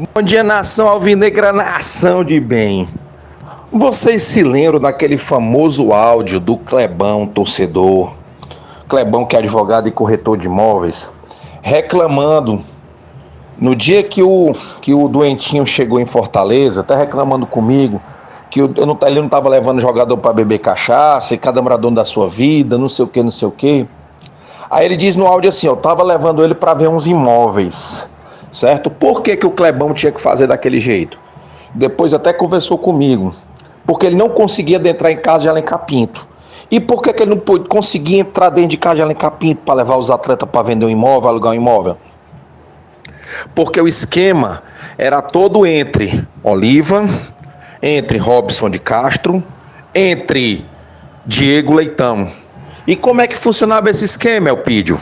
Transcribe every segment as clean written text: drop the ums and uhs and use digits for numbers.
Bom dia, nação alvinegra, nação de bem. Vocês se lembram daquele famoso áudio do Clebão, torcedor? Clebão, que é advogado e corretor de imóveis, reclamando no dia que o doentinho chegou em Fortaleza, até reclamando comigo que ele não estava levando jogador para beber cachaça, e cada um era dono da sua vida, não sei o que, não sei o que. Aí ele diz no áudio assim: eu estava levando ele para ver uns imóveis, certo? Por que o Clebão tinha que fazer daquele jeito? Depois até conversou comigo, porque ele não conseguia adentrar em casa de Alencar Pinto. E por que ele não conseguia entrar dentro de casa de Alencar Pinto para levar os atletas para vender um imóvel, alugar um imóvel? Porque o esquema era todo entre Oliva, entre Robson de Castro, entre Diego Leitão. E como é que funcionava esse esquema, Elpidio?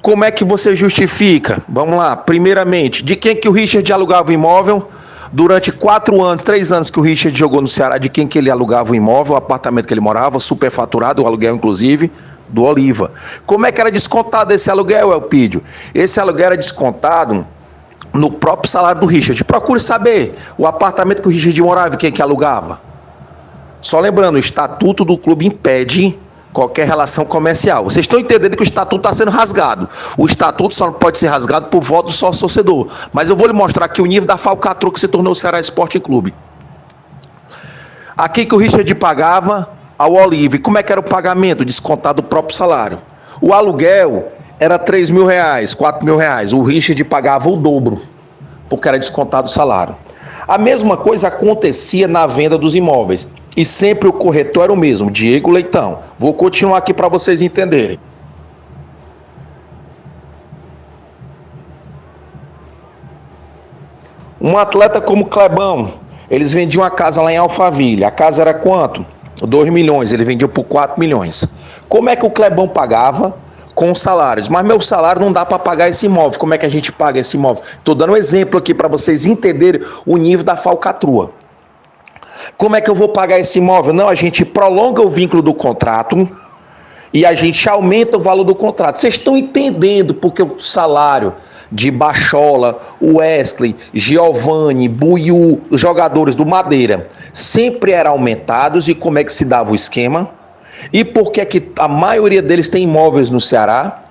Como é que você justifica? Vamos lá, primeiramente, de quem que o Richard alugava o imóvel? Durante 4 anos, 3 anos que o Richard jogou no Ceará, de quem que ele alugava o imóvel, o apartamento que ele morava, superfaturado, o aluguel inclusive, do Oliva. Como é que era descontado esse aluguel, Elpidio? Esse aluguel era descontado no próprio salário do Richard. Procure saber o apartamento que o Richard morava e quem que alugava. Só lembrando, o estatuto do clube impede qualquer relação comercial. Vocês estão entendendo que o estatuto está sendo rasgado. O estatuto só não pode ser rasgado por voto do sócio-torcedor. Mas eu vou lhe mostrar aqui o nível da falcatrua que se tornou o Ceará Sporting Clube. Aqui que o Richard pagava ao Oliva. E como é que era o pagamento? Descontado do próprio salário. O aluguel era R$3.000, R$4.000. O Richard pagava o dobro, porque era descontado o salário. A mesma coisa acontecia na venda dos imóveis. E sempre o corretor era o mesmo, Diego Leitão. Vou continuar aqui para vocês entenderem. Um atleta como Clebão, eles vendiam a casa lá em Alphaville. A casa era quanto? 2 milhões, ele vendia por 4 milhões. Como é que o Clebão pagava? Com salários. Mas meu salário não dá para pagar esse imóvel. Como é que a gente paga esse imóvel? Estou dando um exemplo aqui para vocês entenderem o nível da falcatrua. Como é que eu vou pagar esse imóvel? Não, a gente prolonga o vínculo do contrato e a gente aumenta o valor do contrato. Vocês estão entendendo porque o salário de Bachola, Wesley, Giovani, Buiú, os jogadores do Madeira, sempre eram aumentados, e como é que se dava o esquema? E por que que a maioria deles tem imóveis no Ceará?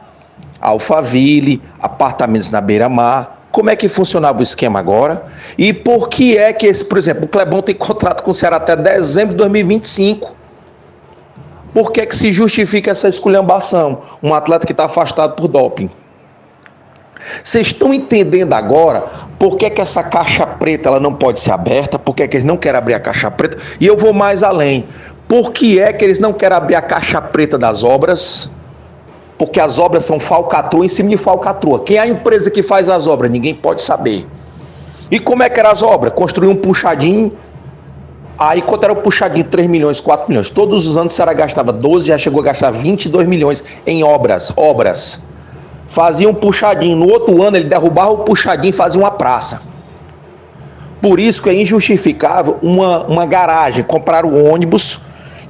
Alphaville, apartamentos na beira-mar. Como é que funcionava o esquema agora? E por que é que por exemplo, o Clebão tem contrato com o Ceará até dezembro de 2025? Por que que se justifica essa esculhambação? Um atleta que está afastado por doping. Vocês estão entendendo agora por que que essa caixa preta ela não pode ser aberta? Por que que eles não querem abrir a caixa preta? E eu vou mais além. Por que é que eles não querem abrir a caixa preta das obras? Porque as obras são falcatrua em cima de falcatrua. Quem é a empresa que faz as obras? Ninguém pode saber. E como é que eram as obras? Construir um puxadinho. Aí quanto era o puxadinho? 3 milhões, 4 milhões. Todos os anos o Ceará gastava 12, já chegou a gastar 22 milhões em obras. Fazia um puxadinho. No outro ano ele derrubava o puxadinho e fazia uma praça. Por isso que é injustificável uma garagem. Compraram o ônibus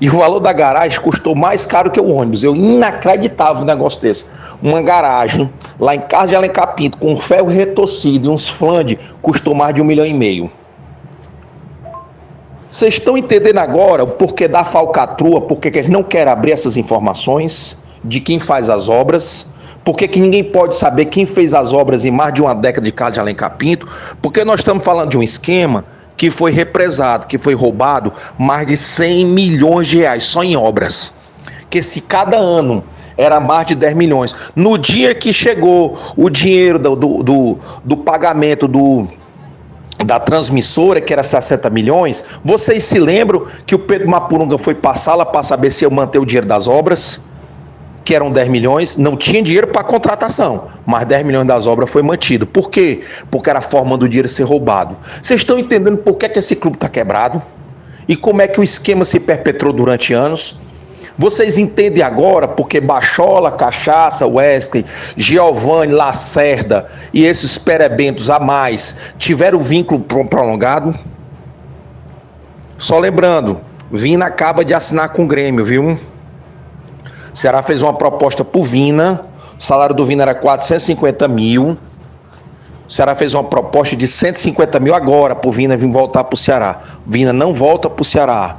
e o valor da garagem custou mais caro que o ônibus. Inacreditável um negócio desse. Uma garagem lá em casa de Alencar Pinto com ferro retorcido e uns flandes custou mais de 1,5 milhão. Vocês estão entendendo agora o porquê da falcatrua? Por que eles não querem abrir essas informações de quem faz as obras? Por que ninguém pode saber quem fez as obras em mais de uma década de casa de Alencar Pinto? Porque nós estamos falando de um esquema que foi represado, que foi roubado mais de 100 milhões de reais só em obras. Que se cada ano era mais de 10 milhões. No dia que chegou o dinheiro do pagamento da transmissora, que era 60 milhões, vocês se lembram que o Pedro Mapurunga foi passar lá para saber se ia manter o dinheiro das obras? Que eram 10 milhões, não tinha dinheiro para contratação, mas 10 milhões das obras foi mantido. Por quê? Porque era a forma do dinheiro ser roubado. Vocês estão entendendo por que esse clube está quebrado? E como é que o esquema se perpetrou durante anos? Vocês entendem agora porque Bachola, Cachaça, Wesley, Giovani, Lacerda e esses perebentos a mais tiveram vínculo prolongado? Só lembrando, Vina acaba de assinar com o Grêmio, viu? O Ceará fez uma proposta por Vina, o salário do Vina era 450 mil, O Ceará fez uma proposta de 150 mil agora pro Vina vir voltar pro Ceará. Vina não volta pro Ceará,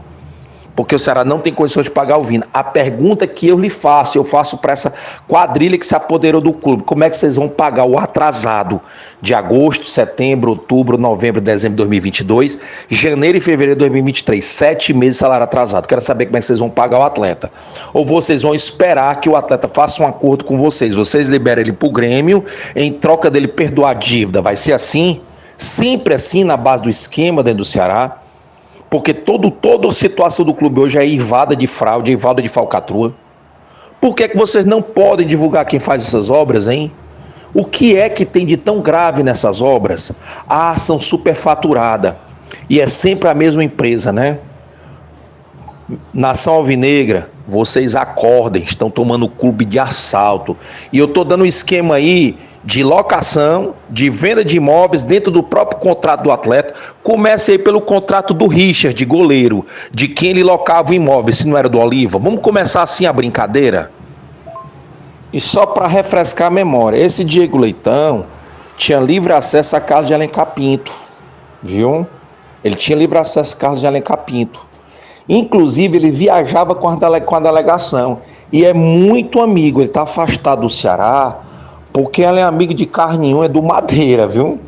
porque o Ceará não tem condições de pagar o Vina. A pergunta que eu lhe faço, eu faço para essa quadrilha que se apoderou do clube: como é que vocês vão pagar o atrasado de agosto, setembro, outubro, novembro, dezembro de 2022, janeiro e fevereiro de 2023, 7 meses de salário atrasado? Quero saber como é que vocês vão pagar o atleta. Ou vocês vão esperar que o atleta faça um acordo com vocês liberam ele pro Grêmio, em troca dele perdoar a dívida. Vai ser assim? Sempre assim, na base do esquema dentro do Ceará? Porque toda a situação do clube hoje é eivada de fraude, é eivada de falcatrua. Por que vocês não podem divulgar quem faz essas obras, hein? O que é que tem de tão grave nessas obras? A ação superfaturada. E é sempre a mesma empresa, né? Nação Alvinegra, vocês acordem, estão tomando o clube de assalto. E eu estou dando um esquema aí de locação, de venda de imóveis dentro do próprio contrato do atleta. Comece aí pelo contrato do Richard, de goleiro, de quem ele locava o imóvel, se não era do Oliva. Vamos começar assim a brincadeira? E só para refrescar a memória, esse Diego Leitão tinha livre acesso a Carlos de Alencar Pinto, viu? Ele tinha livre acesso a Carlos de Alencar Pinto. Inclusive, ele viajava com a delegação. E é muito amigo, ele está afastado do Ceará, porque ele é amigo de carne nenhuma, é do Madeira, viu?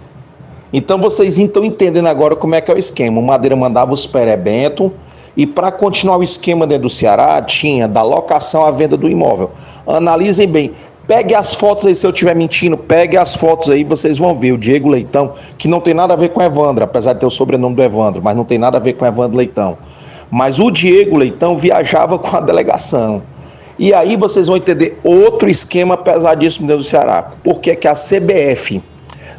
Então vocês estão entendendo agora como é que é o esquema. O Madeira mandava os perebento, e para continuar o esquema dentro do Ceará, tinha da locação à venda do imóvel. Analisem bem. Pegue as fotos aí, se eu estiver mentindo, pegue as fotos aí, vocês vão ver o Diego Leitão, que não tem nada a ver com Evandro, apesar de ter o sobrenome do Evandro, mas não tem nada a ver com Evandro Leitão. Mas o Diego Leitão viajava com a delegação. E aí vocês vão entender outro esquema pesadíssimo dentro do Ceará. Por que que a CBF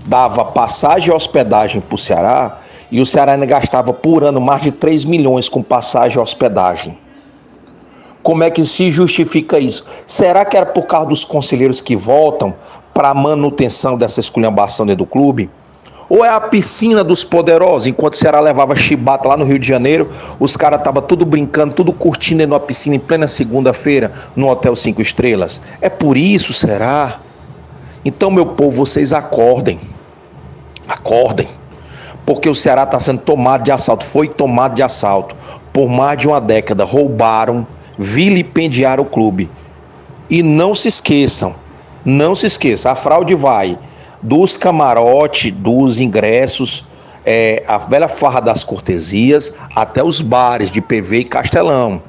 dava passagem e hospedagem para o Ceará e o Ceará ainda gastava por ano mais de 3 milhões com passagem e hospedagem? Como é que se justifica isso? Será que era por causa dos conselheiros que voltam para a manutenção dessa esculhambação dentro do clube? Ou é a piscina dos poderosos? Enquanto o Ceará levava chibata lá no Rio de Janeiro, os caras estavam tudo brincando, tudo curtindo dentro de uma piscina em plena segunda-feira, no Hotel 5 Estrelas. É por isso, será? Então, meu povo, vocês acordem. Acordem. Porque o Ceará está sendo tomado de assalto. Foi tomado de assalto. Por mais de uma década, roubaram, vilipendiaram o clube. E não se esqueçam, a fraude vai dos camarotes, dos ingressos, a velha farra das cortesias, até os bares de PV e Castelão.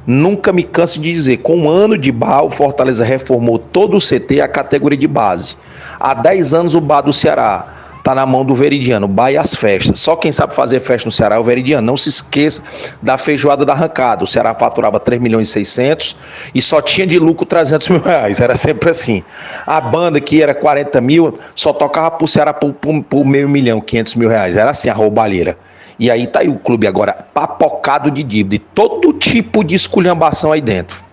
Nunca me canso de dizer, com um ano de bar, o Fortaleza reformou todo o CT e a categoria de base. Há 10 anos o bar do Ceará está na mão do Veridiano, o bar e as festas. Só quem sabe fazer festa no Ceará é o Veridiano. Não se esqueça da feijoada da arrancada. O Ceará faturava 3 milhões e 600 e só tinha de lucro 300 mil reais. Era sempre assim. A banda, que era 40 mil, só tocava pro Ceará por meio milhão, 500 mil reais. Era assim a roubalheira. E aí tá aí o clube agora papocado de dívida e todo tipo de esculhambação aí dentro.